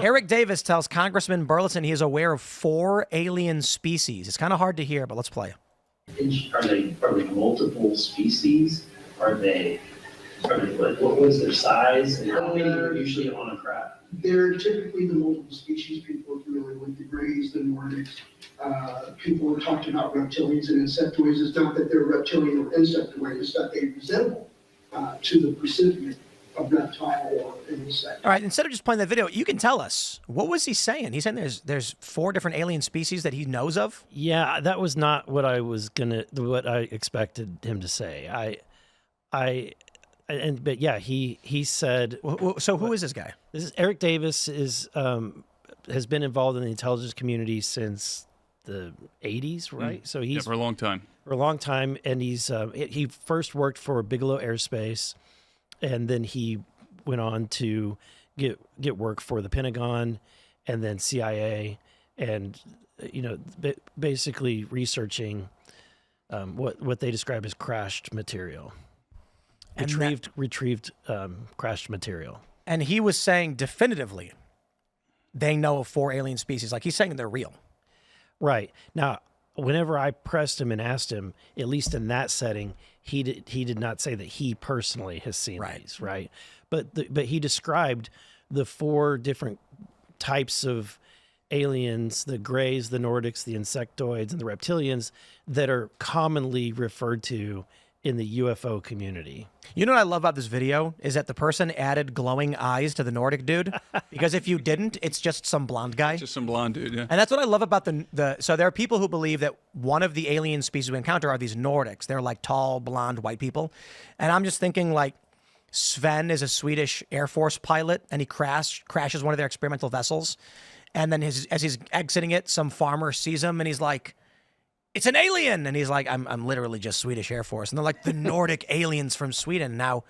Eric Davis tells Congressman Burlison he is aware of 4 alien species. It's kind of hard to hear, but let's play. Are they multiple species? Are they like, what was their size? And how many are usually on a craft? They're typically the multiple species. People are familiar with the Greys, the Nordics. People are talking about reptilians and insectoids. It's not that they're reptilian or insectoid, it's that they resemble to the recipient of reptile or an insect. All right, instead of just playing that video, you can tell us. What was he saying? He's saying there's 4 different alien species that he knows of? Yeah, that was not what I expected him to say. But yeah, he said. So who is this guy? This is Eric Davis. Has been involved in the intelligence community since the 80s, right? So he's for a long time. For a long time, and he first worked for Bigelow Aerospace, and then he went on to get work for the Pentagon, and then CIA, and basically researching what they describe as crashed material. Retrieved crashed material. And he was saying definitively they know of 4 alien species. Like, he's saying they're real. Right. Now, whenever I pressed him and asked him, at least in that setting, he did not say that he personally has seen these, right? But he described the 4 different types of aliens, the Greys, the Nordics, the insectoids, and the reptilians that are commonly referred to in the UFO community. You know what I love about this video is that the person added glowing eyes to the Nordic dude, because if you didn't, it's just some blonde guy. Just some blonde dude, yeah. And that's what I love about so there are people who believe that one of the alien species we encounter are these Nordics. They're like tall, blonde, white people. And I'm just thinking, like, Sven is a Swedish Air Force pilot, and he crashes one of their experimental vessels. And then as he's exiting it, some farmer sees him, and he's like, "It's an alien!" And he's like, I'm literally just Swedish Air Force. And they're like, the Nordic aliens from Sweden. Now,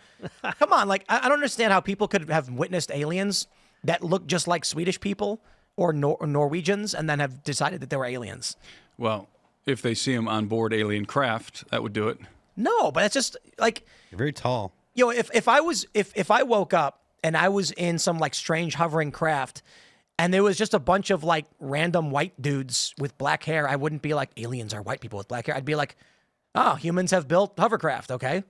come on. Like, I don't understand how people could have witnessed aliens that look just like Swedish people or Norwegians and then have decided that they were aliens. Well, if they see them on board alien craft, that would do it. No, but it's just like... You're very tall. You know, if I woke up and I was in some like strange hovering craft and there was just a bunch of like random white dudes with black hair, I wouldn't be like, aliens are white people with black hair. I'd be like, oh, humans have built hovercraft, okay?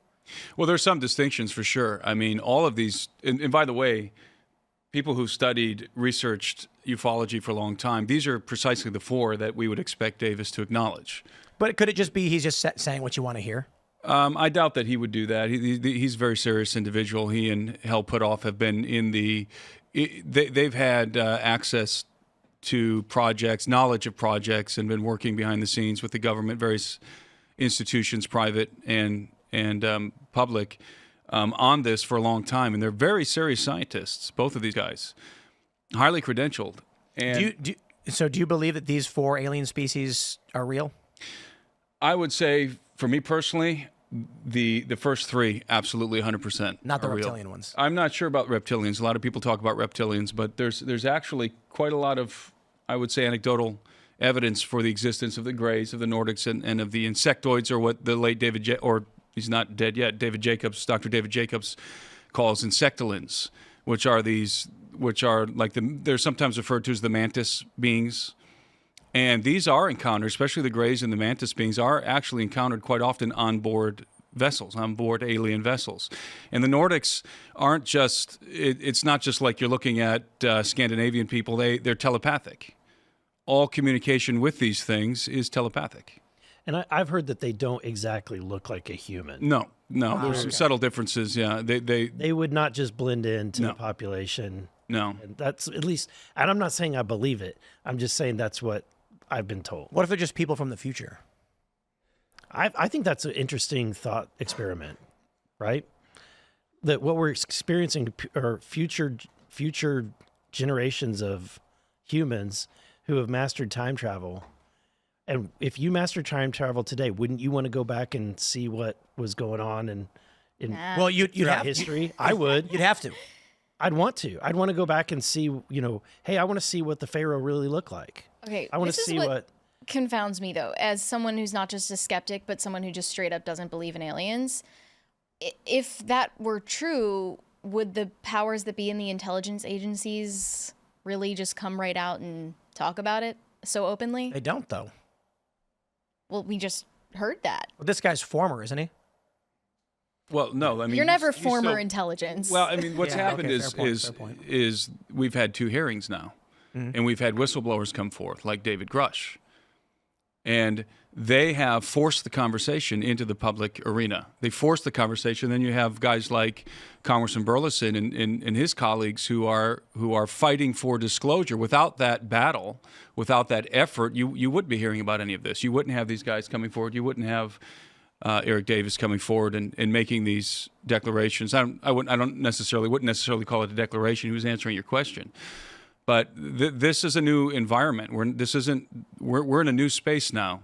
Well, there's some distinctions for sure. I mean, all of these, and by the way, people who researched ufology for a long time, these are precisely the 4 that we would expect Davis to acknowledge. But could it just be he's just saying what you want to hear? I doubt that he would do that. He's a very serious individual. He and Hell Putoff have been in they've had access to projects, knowledge of projects, and been working behind the scenes with the government, various institutions, private and public, on this for a long time. And they're very serious scientists, both of these guys, highly credentialed. And do you believe that these 4 alien species are real? I would say, for me personally, the first 3, absolutely 100%. Not the real. reptilian ones. I'm not sure about reptilians. A lot of people talk about reptilians, but there's actually quite a lot of, I would say, anecdotal evidence for the existence of the Greys, of the Nordics, and of the insectoids, or what the late he's not dead yet, Dr. David Jacobs calls insectilins, which are like they're sometimes referred to as the mantis beings. And these are encountered, especially the Greys and the mantis beings, are actually encountered quite often on board vessels, on board alien vessels. And the Nordics aren't just, it's not just like you're looking at Scandinavian people, they're telepathic. All communication with these things is telepathic. And I've heard that they don't exactly look like a human. No, there's some subtle differences, yeah. They would not just blend into the population. No. And that's at least, and I'm not saying I believe it, I'm just saying that's what I've been told. What if they're just people from the future? I think that's an interesting thought experiment, right? That what we're experiencing are future generations of humans who have mastered time travel. And if you mastered time travel today, wouldn't you want to go back and see what was going on in well, you'd have history? I would. You'd have to. I'd want to. I'd want to go back and see, hey, I want to see what the Pharaoh really looked like. Okay, I want to see what confounds me, though, as someone who's not just a skeptic, but someone who just straight up doesn't believe in aliens. If that were true, would the powers that be in the intelligence agencies really just come right out and talk about it so openly? They don't, though. Well, we just heard that. Well, this guy's former, isn't he? Well, no, I mean You're never he's former still- intelligence. Well, I mean, what's Yeah, happened okay, is fair point. is we've had 2 hearings now, and we've had whistleblowers come forth, like David Grush, and they have forced the conversation into the public arena. They forced the conversation. Then you have guys like Congressman Burlison and his colleagues who are fighting for disclosure. Without that battle, without that effort, you wouldn't be hearing about any of this. You wouldn't have these guys coming forward. You wouldn't have Eric Davis coming forward and making these declarations. I wouldn't necessarily call it a declaration. He was answering your question. But this is a new environment. We're in a new space now,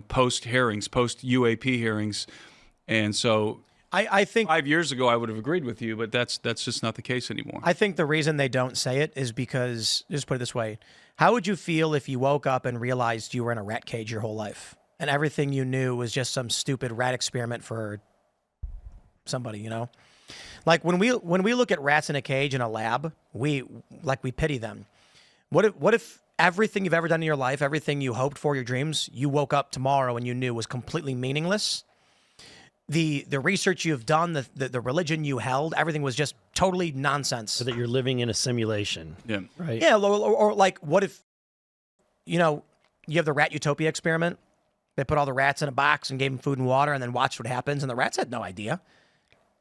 post hearings, post UAP hearings, and so I think 5 years ago I would have agreed with you, but that's just not the case anymore. I think the reason they don't say it is because, just put it this way, how would you feel if you woke up and realized you were in a rat cage your whole life and everything you knew was just some stupid rat experiment for somebody, Like when we look at rats in a cage in a lab, we pity them. What if everything you've ever done in your life, everything you hoped for, your dreams, you woke up tomorrow and you knew was completely meaningless? The research you've done, the religion you held, everything was just totally nonsense. So that you're living in a simulation. Yeah. Right. Yeah, or like what if you have the rat Utopia Experiment? They put all the rats in a box and gave them food and water and then watched what happens, and the rats had no idea.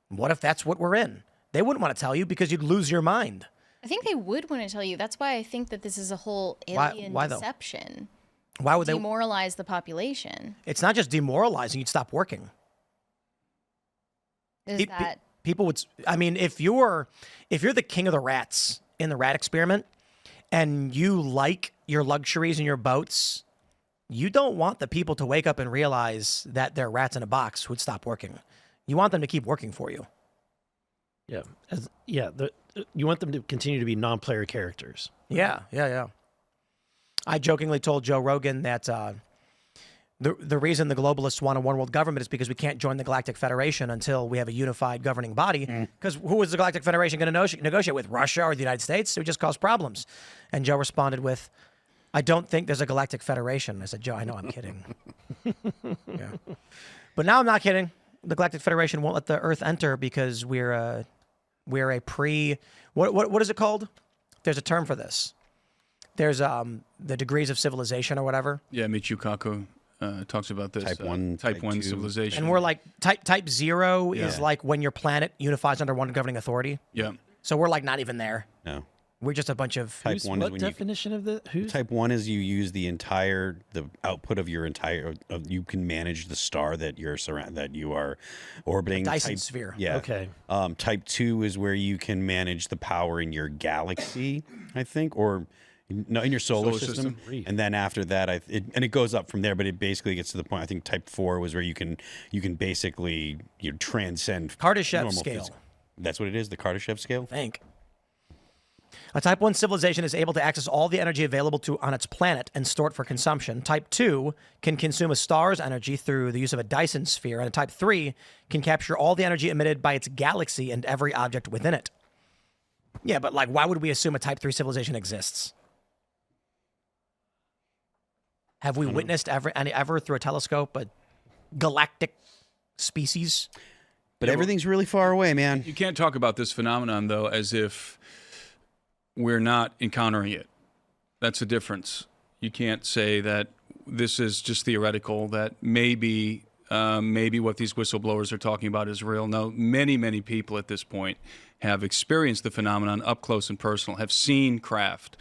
What if that's what we're in? They wouldn't want to tell you because you'd lose your mind. I think they would want to tell you. That's why I think that this is a whole Why- alien why though? deception. Why would they? Demoralize the population. It's not just demoralizing. You'd stop working. Is that People would. I mean, if you're the king of the rats in the rat experiment, and you like your luxuries and your boats, you don't want the people to wake up and realize that they're rats in a box who'd stop working. You want them to keep working for you. Yeah. You want them to continue to be non-player characters. Yeah. I jokingly told Joe Rogan that the reason the globalists want a one world government is because we can't join the Galactic Federation until we have a unified governing body. Because who is the Galactic Federation going to negotiate with? Russia or the United States? It would just cause problems. And Joe responded with, I don't think there's a Galactic Federation. I said, Joe, I know I'm kidding. Yeah. But now I'm not kidding. The Galactic Federation won't let the Earth enter because we're a what is it called? There's a term for this. There's the degrees of civilization or whatever. Yeah, Michio Kaku talks about this. Type 1, type type 1 2. civilization. And we're like type 0 is Yeah. like when your planet unifies under one governing authority. yeah. So we're like not even there. No. We're just a bunch of Type Who's- 1 is what when you definition of the who's Type 1 is you use the output of your entire you can manage the star that you are orbiting. Dyson sphere. Yeah. Okay. Type 2 is where you can manage the power in your galaxy, I think, or no, in your solar system. And then after that, it goes up from there, but it basically gets to the point. I think Type 4 was where you can basically transcend Carterv normal Scale. physics. That's what it is, the Carterv Scale. I think. A Type 1 civilization is able to access all the energy available on its planet and store it for consumption. Type 2 can consume a star's energy through the use of a Dyson sphere, and a Type 3 can capture all the energy emitted by its galaxy and every object within it. Yeah, but like, why would we assume a Type 3 civilization exists? Have we witnessed ever through a telescope a galactic species? But everything's really far away, man. You can't talk about this phenomenon, though, as if we're not encountering it. That's the difference. You can't say that this is just theoretical, that maybe what these whistleblowers are talking about is real. No, many people at this point have experienced the phenomenon up close and personal, have seen craft.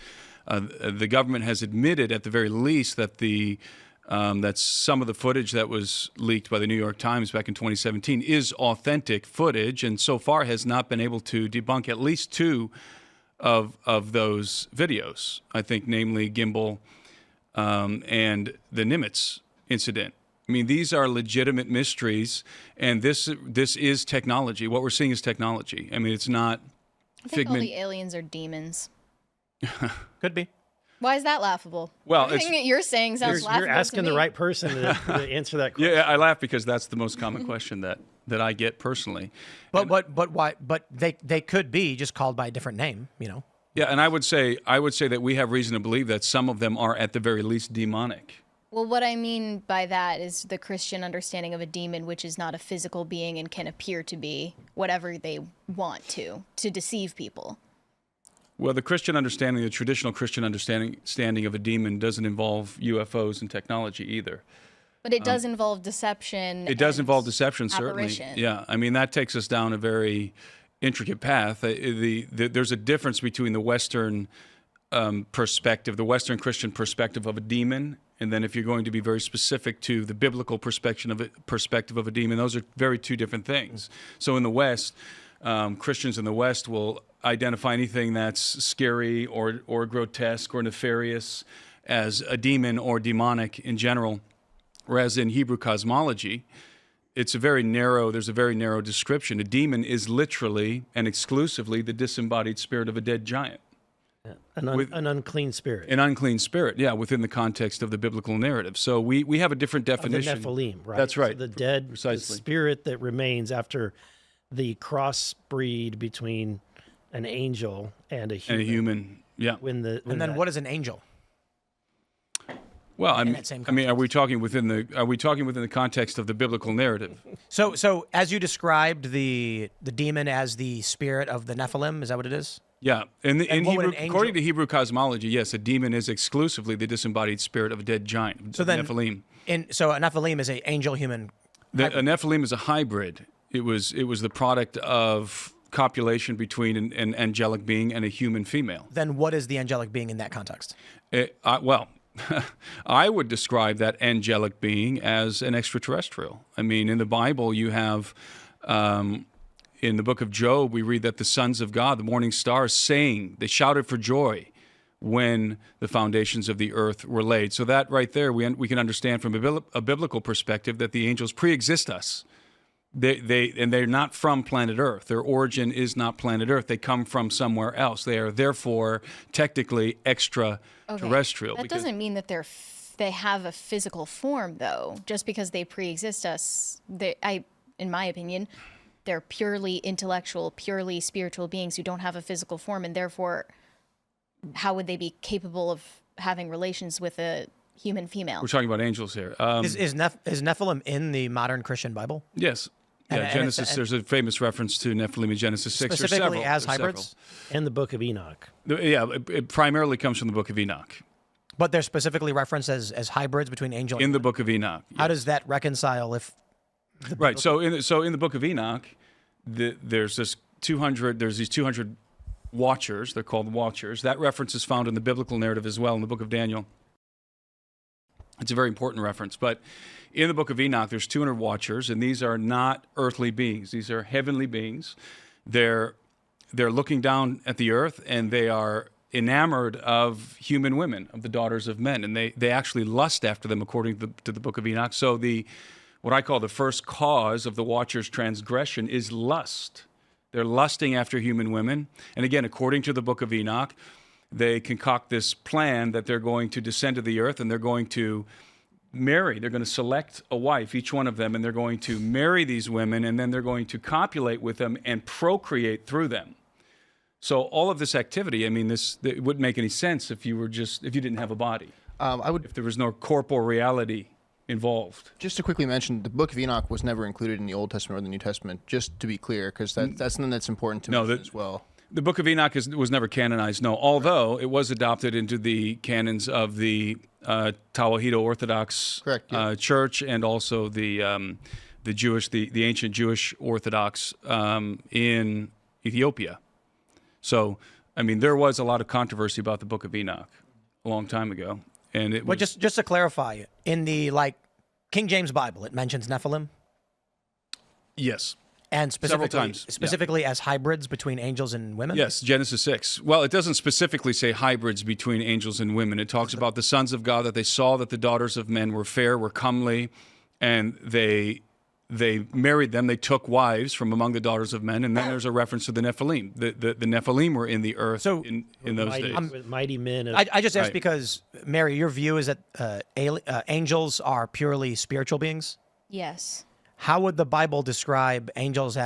The government has admitted, at the very least, that that some of the footage that was leaked by the New York Times back in 2017 is authentic footage, and so far has not been able to debunk at least 2 of those videos. I think, namely Gimbal and the Nimitz incident. I mean, these are legitimate mysteries, and this is technology. What we're seeing is technology. I mean, it's not I think all figment. the aliens are demons. Could be. Why is that laughable? Well, Everything that you're saying sounds laughable. You're asking to the me. right person to answer that question. Yeah, I laugh because that's the most common question that I get personally. But why? But they could be just called by a different name. Yeah, and I would say that we have reason to believe that some of them are at the very least demonic. Well, what I mean by that is the Christian understanding of a demon, which is not a physical being and can appear to be whatever they want to deceive people. Well, the Christian understanding, the traditional Christian understanding of a demon doesn't involve UFOs and technology either. But it does involve deception. It does and involve deception, certainly. apparition. Yeah, I mean, that takes us down a very intricate path. There's a difference between the Western perspective, the Western Christian perspective of a demon, and then if you're going to be very specific to the biblical perspective of a demon, those are very two different things. So in the West, Christians in the West will identify anything that's scary or grotesque or nefarious as a demon or demonic in general, whereas in Hebrew cosmology, there's a very narrow description. A demon is literally and exclusively the disembodied spirit of a dead giant. An unclean spirit. An unclean spirit, yeah, within the context of the biblical narrative. So we have a different definition. Of the Nephilim, right? That's right. So the dead, Precisely. the spirit that remains after the crossbreed between an angel and a human. And a human, yeah. And then what is an angel? Well, that same are we talking within the context of the biblical narrative? So as you described the demon as the spirit of the Nephilim, is that what it is? Yeah, in what would Hebrew, an angel- according to Hebrew cosmology, yes, a demon is exclusively the disembodied spirit of a dead giant, So then, Nephilim. So a Nephilim is a angel-human. A Nephilim is a hybrid. It was the product of copulation between an angelic being and a human female. Then what is the angelic being in that context? I would describe that angelic being as an extraterrestrial. I mean, in the Bible, you have, in the book of Job, we read that the sons of God, the morning stars, they shouted for joy when the foundations of the earth were laid. So that right there, we can understand from a biblical perspective that the angels pre-exist us. They're not from planet Earth. Their origin is not planet Earth. They come from somewhere else. They are therefore technically extraterrestrial. That doesn't mean that they have a physical form, though. Just because they pre-exist us, in my opinion, they're purely intellectual, purely spiritual beings who don't have a physical form, and therefore, how would they be capable of having relations with a human female? We're talking about angels here. Is Nephilim in the modern Christian Bible? Yes. Yeah, And Genesis. There's a famous reference to Nephilim in Genesis 6 or Specifically several. as There's hybrids? and the Book of Enoch. Yeah, it primarily comes from the Book of Enoch. But they're specifically referenced as hybrids between angel and In the Book of Enoch. How does that reconcile if Right. So in the Book of Enoch, there's these 200 watchers. They're called watchers. That reference is found in the biblical narrative as well in the Book of Daniel. It's a very important reference. But in the Book of Enoch, there's 200 watchers, and these are not earthly beings. These are heavenly beings. They're looking down at the earth, and they are enamored of human women, of the daughters of men, and they actually lust after them, according to the Book of Enoch. So what I call the first cause of the watcher's transgression is lust. They're lusting after human women. And again, according to the Book of Enoch, they concoct this plan that they're going to descend to the earth and they're going to marry. They're going to select a wife, each one of them, and they're going to marry these women, and then they're going to copulate with them and procreate through them. So all of this activity, I mean, it wouldn't make any sense if you didn't have a body. If there was no corporeal reality involved. Just to quickly mention, the Book of Enoch was never included in the Old Testament or the New Testament, just to be clear, because that's something that's important to mention as well. The Book of Enoch was never canonized, no, although it was adopted into the canons of the Tawahedo Orthodox Church and also the ancient Jewish Orthodox in Ethiopia. So, I mean, there was a lot of controversy about the Book of Enoch a long time ago. And it was, just to clarify, in the King James Bible, it mentions Nephilim? Yes. And several times. Specifically as hybrids between angels and women? Yes, Genesis 6. Well, it doesn't specifically say hybrids between angels and women. It talks about the sons of God, that they saw that the daughters of men were fair, were comely, and they married them. They took wives from among the daughters of men, and then there's a reference to the Nephilim. The Nephilim were in the earth in those days. Mighty men. I just asked because, Mary, your view is that angels are purely spiritual beings? Yes. How would the Bible describe angels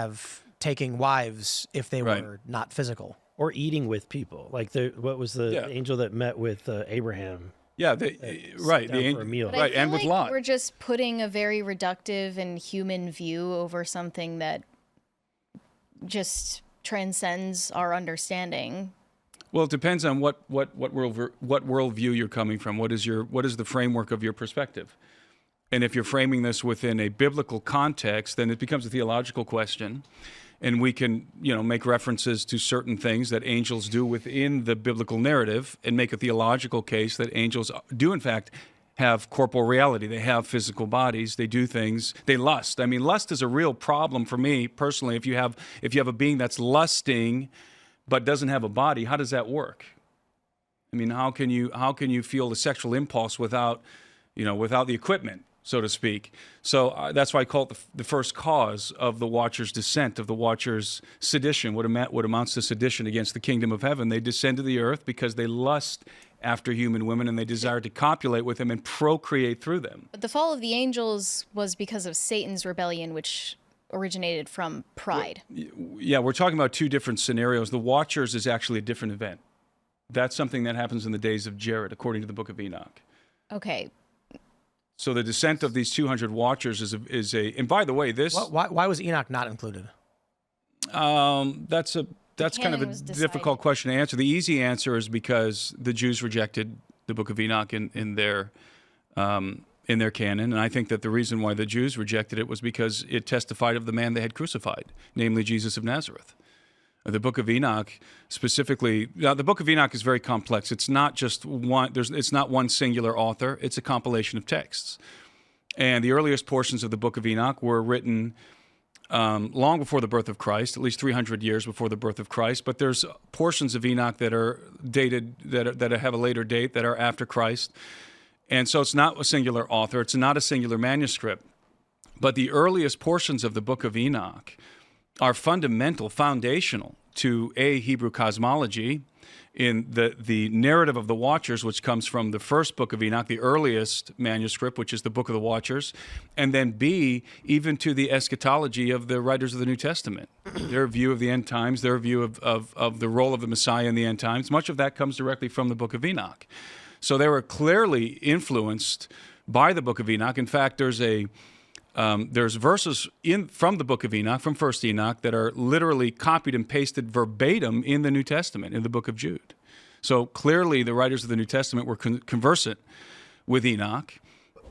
taking wives if they were not physical? or eating with people. Like what was the angel that met with Abraham? Yeah, right. The angel, meal. But right, I feel and with like Lot. we're just putting a very reductive and human view over something that just transcends our understanding. Well, it depends on what worldview you're coming from. What is the framework of your perspective? And if you're framing this within a biblical context, then it becomes a theological question. And we can, make references to certain things that angels do within the biblical narrative and make a theological case that angels do, in fact, have corporeal reality. They have physical bodies. They do things. They lust. I mean, lust is a real problem for me personally. If you have a being that's lusting but doesn't have a body, how does that work? I mean, how can you feel the sexual impulse without the equipment, so to speak? So that's why I call it the first cause of the Watcher's descent, of the Watcher's sedition, what amounts to sedition against the kingdom of heaven. They descend to the earth because they lust after human women and they desire to copulate with them and procreate through them. But the fall of the angels was because of Satan's rebellion, which originated from pride. Yeah, we're talking about two different scenarios. The Watchers is actually a different event. That's something that happens in the days of Jared, according to the Book of Enoch. Okay. So the descent of these 200 Watchers is a. And by the way, this. Why was Enoch not included? That's kind of a difficult question to answer. The easy answer is because the Jews rejected the Book of Enoch in their canon, and I think that the reason why the Jews rejected it was because it testified of the man they had crucified, namely Jesus of Nazareth. The Book of Enoch specifically, the Book of Enoch is very complex. It's not just one, it's not one singular author. It's a compilation of texts. And the earliest portions of the Book of Enoch were written long before the birth of Christ, at least 300 years before the birth of Christ. But there's portions of Enoch that are dated, that have a later date, that are after Christ. And so it's not a singular author. It's not a singular manuscript. But the earliest portions of the Book of Enoch are foundational to Hebrew cosmology in the narrative of the Watchers, which comes from the first Book of Enoch, the earliest manuscript, which is the Book of the Watchers, and then B, even to the eschatology of the writers of the New Testament, their view of the end times, their view of the role of the Messiah in the end times. Much of that comes directly from the Book of Enoch. So they were clearly influenced by the Book of Enoch. In fact, there's verses from the Book of Enoch, from First Enoch, that are literally copied and pasted verbatim in the New Testament, in the Book of Jude. So clearly the writers of the New Testament were conversant with Enoch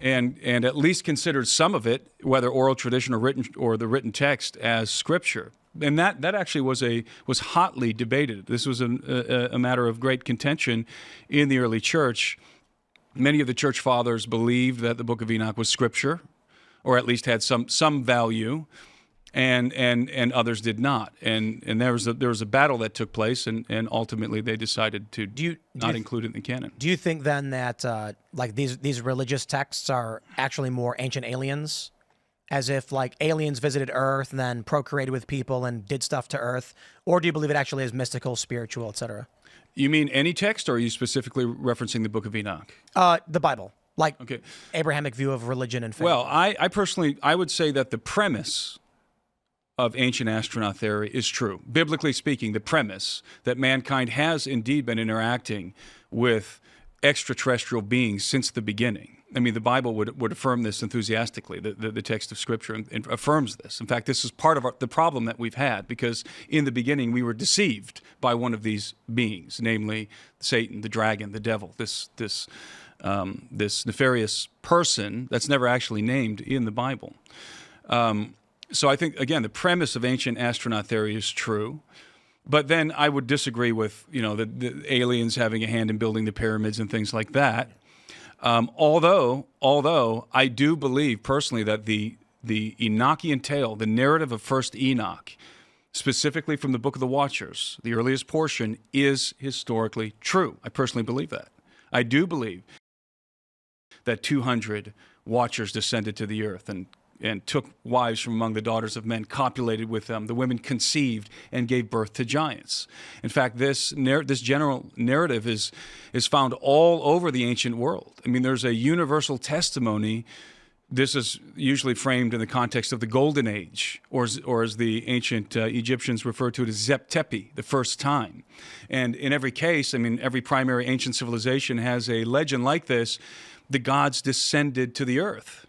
and at least considered some of it, whether oral tradition or the written text, as scripture. And that actually was hotly debated. This was a matter of great contention in the early church. Many of the church fathers believed that the Book of Enoch was scripture, or at least had some value, and others did not. And there was a battle that took place, and ultimately they decided to not include it in the canon. Do you think then that like these religious texts are actually more ancient aliens, as if like aliens visited Earth and then procreated with people and did stuff to Earth, or do you believe it actually is mystical, spiritual, etc.? You mean any text, or are you specifically referencing the Book of Enoch? The Bible. Like okay. Abrahamic view of religion and faith. Well, I personally would say that the premise of ancient astronaut theory is true. Biblically speaking, the premise that mankind has indeed been interacting with extraterrestrial beings since the beginning. I mean, the Bible would affirm this enthusiastically. The text of Scripture affirms this. In fact, this is part of the problem that we've had, because in the beginning we were deceived by one of these beings, namely Satan, the dragon, the devil, this nefarious person that's never actually named in the Bible. So I think, again, the premise of ancient astronaut theory is true. But then I would disagree with, the aliens having a hand in building the pyramids and things like that. Although I do believe personally that the Enochian tale, the narrative of First Enoch, specifically from the Book of the Watchers, the earliest portion, is historically true. I personally believe that. I do believe that 200 Watchers descended to the earth and took wives from among the daughters of men, copulated with them. The women conceived and gave birth to giants. In fact, this general narrative is found all over the ancient world. I mean, there's a universal testimony this is usually framed in the context of the Golden Age, or as the ancient Egyptians referred to it as Zep-Tepi, the first time. And in every case, I mean, every primary ancient civilization has a legend like this. The gods descended to the earth.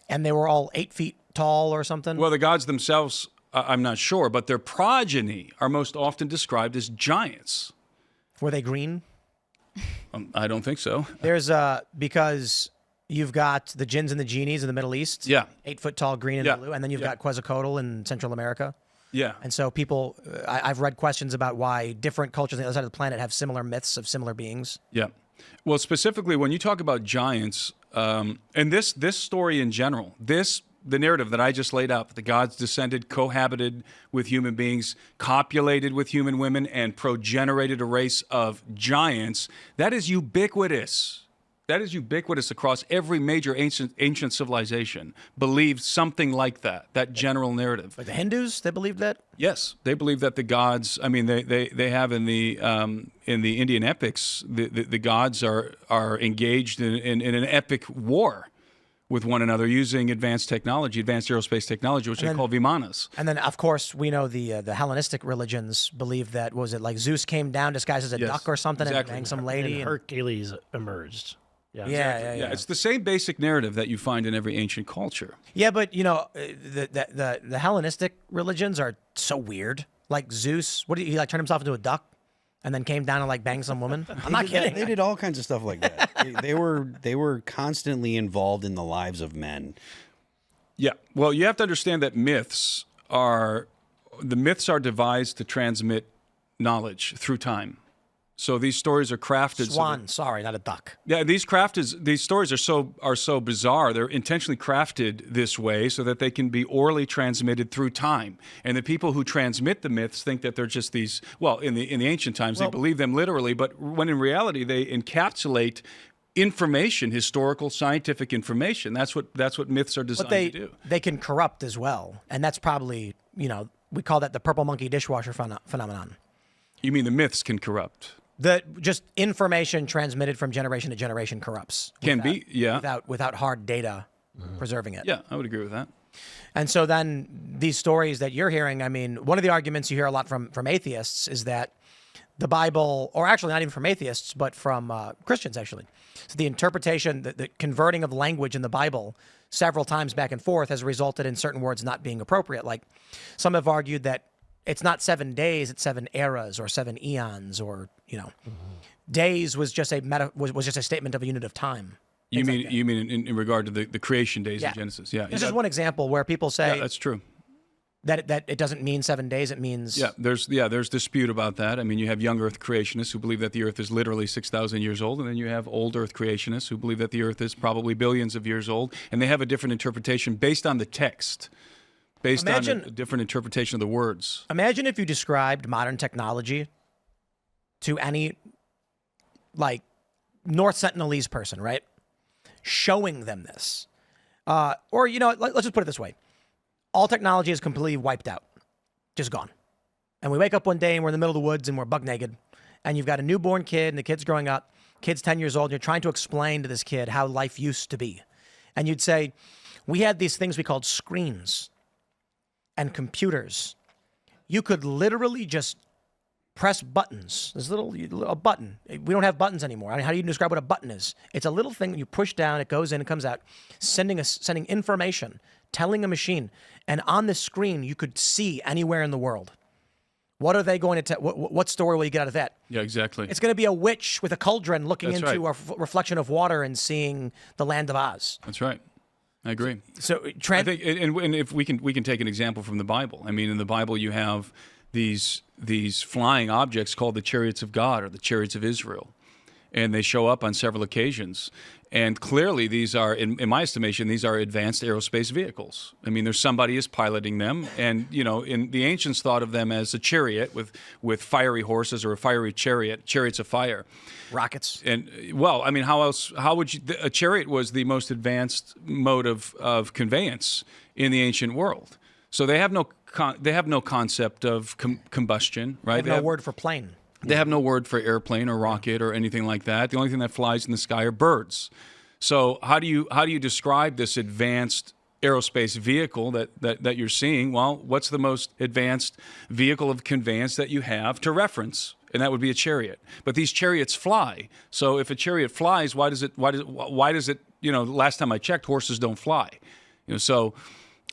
And they were all 8 feet tall or something? Well, the gods themselves, I'm not sure, but their progeny are most often described as giants. Were they green? I don't think so. There's because you've got the jinns and the genies in the Middle East. Yeah. 8 foot tall, green and blue. And then you've got Quetzalcoatl in Central America. Yeah. And so people, I've read questions about why different cultures on the other side of the planet have similar myths of similar beings. Yeah. Well, specifically, when you talk about giants, and this story in general, the narrative that I just laid out, that the gods descended, cohabited with human beings, copulated with human women, and progenerated a race of giants, that is ubiquitous. That is ubiquitous across every major ancient civilization. Believed something like that general narrative. Like the Hindus, they believed that? Yes, they believe that the gods. I mean, they have in the Indian epics, the gods are engaged in an epic war with one another using advanced aerospace technology, which they call vimanas. And then, of course, we know the Hellenistic religions believe that, was it like Zeus came down disguised as a duck or something and banged some lady? And Hercules emerged. Yeah. It's the same basic narrative that you find in every ancient culture. Yeah, but the Hellenistic religions are so weird. Like Zeus, what did he like? Turn himself into a duck, and then came down and like banged some woman. I'm not kidding. They did all kinds of stuff like that. they were constantly involved in the lives of men. Yeah. Well, you have to understand that myths are devised to transmit knowledge through time. So these stories are crafted. Swan, sorry, not a duck. Yeah, these stories are so bizarre. They're intentionally crafted this way so that they can be orally transmitted through time. And the people who transmit the myths think that they're just these. Well, in the ancient times, they believe them literally, but when in reality they encapsulate information, historical, scientific information. That's what myths are designed to do. They can corrupt as well, and that's probably we call that the purple monkey dishwasher phenomenon. You mean the myths can corrupt? Just information transmitted from generation to generation corrupts. Without hard data preserving it. Yeah, I would agree with that. And so then these stories that you're hearing, I mean, one of the arguments you hear a lot from atheists is that the Bible, or actually not even from atheists, but from Christians actually. So the interpretation, the converting of language in the Bible several times back and forth has resulted in certain words not being appropriate. Like some have argued that it's not 7 days, it's 7 eras or 7 eons, or days was just a statement of a unit of time. You mean in regard to the creation days of Genesis? Yeah. This is one example where people say that's true. That it doesn't mean 7 days, it means there's dispute about that. I mean, you have young Earth creationists who believe that the Earth is literally 6,000 years old, and then you have old Earth creationists who believe that the Earth is probably billions of years old, and they have a different interpretation based on the text. Based on a different interpretation of the words. Imagine if you described modern technology to any, like, North Sentinelese person, right? Showing them this. Or, let's just put it this way. All technology is completely wiped out. Just gone. And we wake up one day and we're in the middle of the woods and we're buck naked. And you've got a newborn kid and the kid's growing up. Kid's 10 years old. And you're trying to explain to this kid how life used to be. And you'd say, we had these things we called screens and computers. You could literally just press buttons. There's a button. We don't have buttons anymore. I mean, how do you describe what a button is? It's a little thing that you push down, it goes in, it comes out, sending information, telling a machine. And on the screen, you could see anywhere in the world. What are they going to tell? What story will you get out of that? Yeah, exactly. It's going to be a witch with a cauldron looking into a reflection of water and seeing the land of Oz. That's right. I agree. So I think, and if we can take an example from the Bible. I mean, in the Bible, you have these flying objects called the chariots of God or the chariots of Israel, and they show up on several occasions. And clearly, these are, in my estimation, these are advanced aerospace vehicles. I mean, there's somebody is piloting them, and in the ancients thought of them as a chariot with fiery horses or a fiery chariots of fire, rockets. And well, I mean, how would you? A chariot was the most advanced mode of conveyance in the ancient world. So they have no concept of combustion, right? They have no word for plane. They have no word for airplane or rocket or anything like that. The only thing that flies in the sky are birds. So how do you describe this advanced aerospace vehicle that you're seeing? Well, what's the most advanced vehicle of conveyance that you have to reference? And that would be a chariot. But these chariots fly. So if a chariot flies, why does it? Last time I checked, horses don't fly. So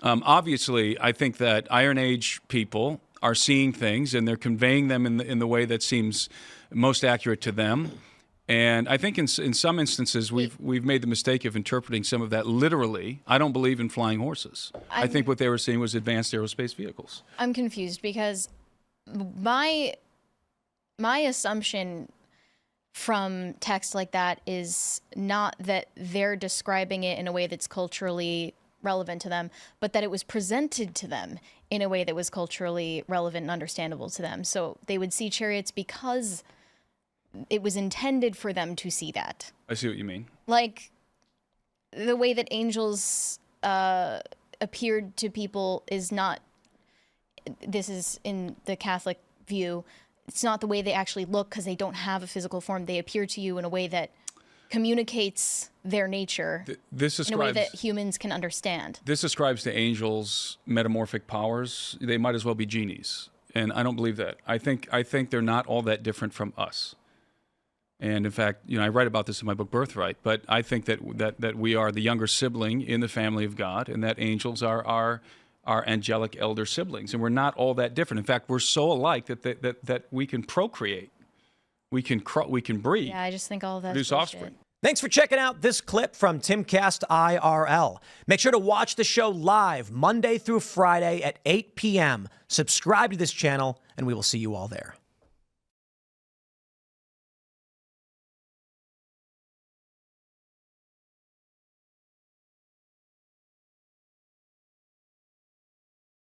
obviously, I think that Iron Age people are seeing things and they're conveying them in the way that seems most accurate to them. And I think in some instances we've made the mistake of interpreting some of that literally. I don't believe in flying horses. I think what they were seeing was advanced aerospace vehicles. I'm confused because my assumption from text like that is not that they're describing it in a way that's culturally relevant to them, but that it was presented to them in a way that was culturally relevant and understandable to them. So they would see chariots because it was intended for them to see that. I see what you mean. Like the way that angels appeared to people is not, this is in the Catholic view, it's not the way they actually look because they don't have a physical form. They appear to you in a way that communicates their nature in a way that humans can understand. This ascribes to angels metamorphic powers. They might as well be genies. And I don't believe that. I think they're not all that different from us. And in fact, I write about this in my book Birthright, but I think that we are the younger sibling in the family of God, and that angels are our angelic elder siblings, and we're not all that different. In fact, we're so alike that we can procreate, we can breed. Yeah, I just think all of that's produce bullshit. offspring. Thanks for checking out this clip from Timcast IRL. Make sure to watch the show live Monday through Friday at 8 p.m. Subscribe to this channel, and we will see you all there.